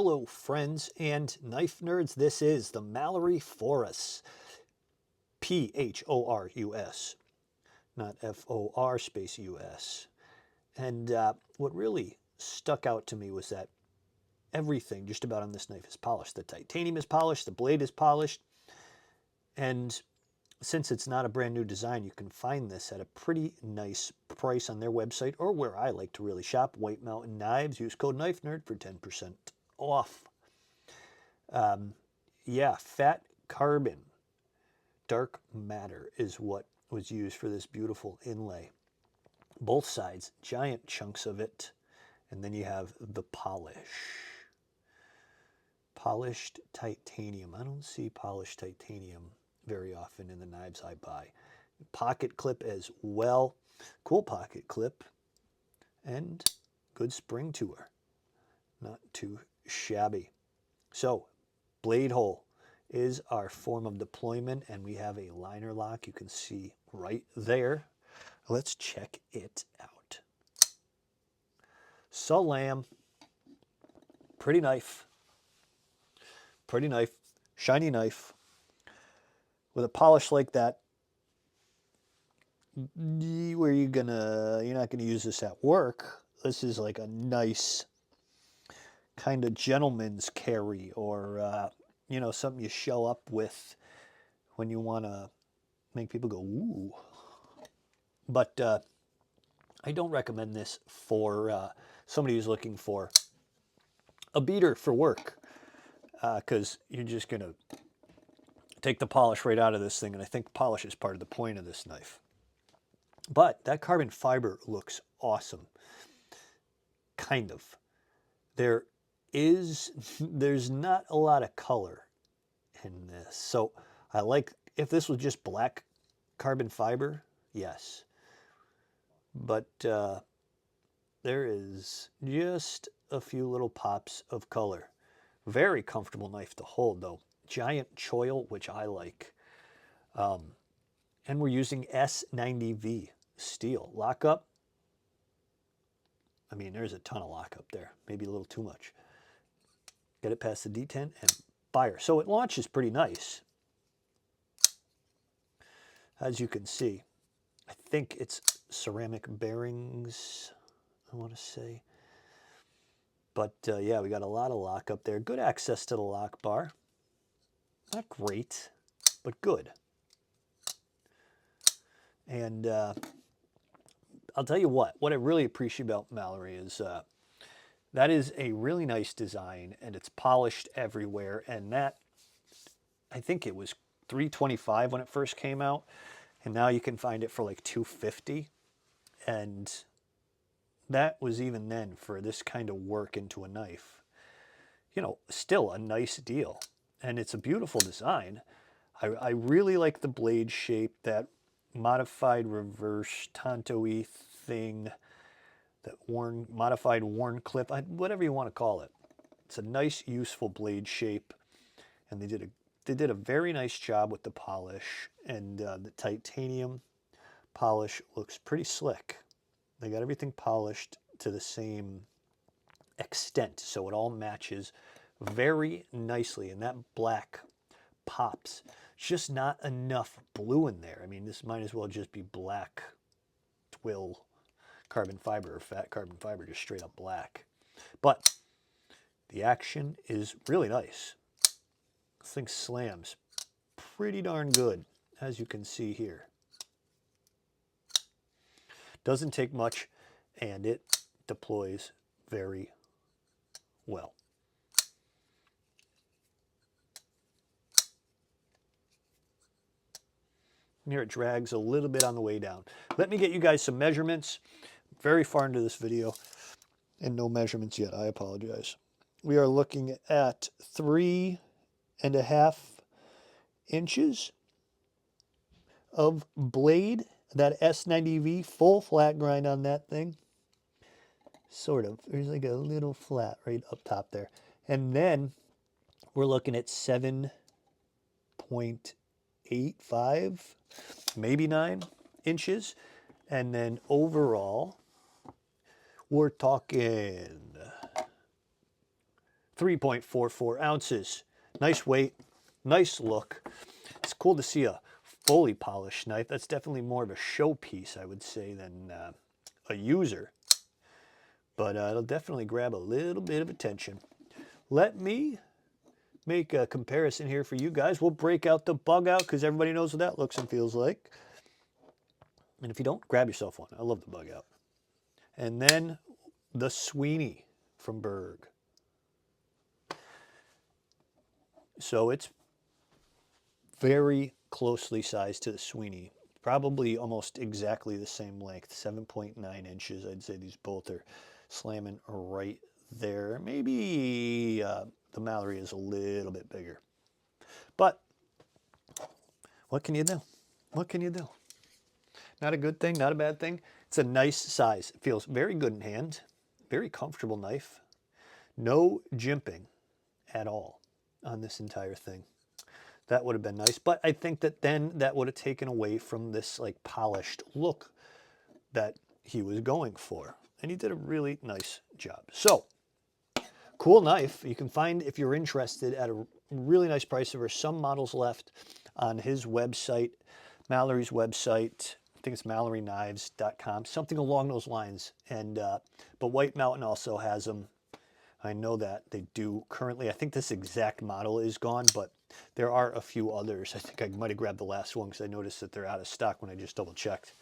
Hello friends and knife nerds, this is the Mallery Phorus, Phorus, not F-O-R space U-S. And what really stuck out to me was that everything just about on this knife is polished. The titanium is polished, the blade is polished, and since it's not a brand new design, you can find this at a pretty nice price on their website or where I like to really shop, White Mountain Knives. Use code Knifenerd for 10% off. Yeah, fat carbon, dark matter is what was used for this beautiful inlay. Both sides, giant chunks of it, and then you have the polish. Polished titanium. I don't see polished titanium very often in the knives I buy. Pocket clip as well. Cool pocket clip. And good spring to her. Not too shabby. So, blade hole is our form of deployment, and we have a liner lock you can see right there. Let's check it out. Salam. Pretty knife. Pretty knife. Shiny knife. With a polish like that, you're not gonna use this at work. This is like a nice kind of gentleman's carry, or something you show up with when you want to make people go ooh. But I don't recommend this for somebody who's looking for a beater for work, because you're just gonna take the polish right out of this thing, and I think polish is part of the point of this knife. But that carbon fiber looks awesome. Kind of. There's not a lot of color in this. So I like, if this was just black carbon fiber, yes. But there is just a few little pops of color. Very comfortable knife to hold though. Giant choil, which I like. And we're using S90V steel. Lockup, I mean, there's a ton of lockup there. Maybe a little too much. Get it past the detent and fire. So it launches pretty nice. As you can see, I think it's ceramic bearings, I want to say. But yeah, we got a lot of lockup there. Good access to the lock bar. Not great, but good. And I'll tell you what I really appreciate about Mallery is that is a really nice design, and it's polished everywhere. And that, I think it was $325 when it first came out, and now you can find it for like $250. And that was even then for this kind of work into a knife. Still a nice deal. And it's a beautiful design. I really like the blade shape, that modified reverse tanto-y thing, that modified worn clip, whatever you want to call it. It's a nice, useful blade shape, and they did a very nice job with the polish, and the titanium polish looks pretty slick. They got everything polished to the same extent, so it all matches very nicely, and that black pops. Just not enough blue in there. I mean, this might as well just be black twill carbon fiber or fat carbon fiber, just straight up black. But the action is really nice. This thing slams pretty darn good, as you can see here. Doesn't take much, and it deploys very well. Here it drags a little bit on the way down. Let me get you guys some measurements. Very far into this video, and no measurements yet. I apologize. We are looking at 3.5 inches of blade. That S90V, full flat grind on that thing. Sort of. There's like a little flat right up top there. And then we're looking at 7.85, maybe 9 inches. And then overall, we're talking 3.44 ounces. Nice weight, nice look. It's cool to see a fully polished knife. That's definitely more of a showpiece, I would say, than a user. But it'll definitely grab a little bit of attention. Let me make a comparison here for you guys. We'll break out the bug out because everybody knows what that looks and feels like. And if you don't, grab yourself one. I love the bug out. And then the Sweeney from Berg. So it's very closely sized to the Sweeney. Probably almost exactly the same length, 7.9 inches. I'd say these both are slamming right there. Maybe the Mallery is a little bit bigger. But what can you do? What can you do? Not a good thing, not a bad thing. It's a nice size. It feels very good in hand. Very comfortable knife. No jimping at all on this entire thing. That would have been nice. But I think that then that would have taken away from this like polished look that he was going for. And he did a really nice job. So, cool knife. You can find, if you're interested, at a really nice price. There are some models left on his website, Mallery's website. I think it's MalleryKnives.com, something along those lines. And but White Mountain also has them. I know that they do currently. I think this exact model is gone, but there are a few others. I think I might have grabbed the last one because I noticed that they're out of stock when I just double checked.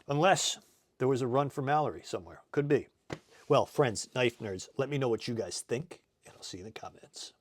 Unless there was a run for Mallery somewhere. Could be. Well, friends, knife nerds, let me know what you guys think, and I'll see you in the comments.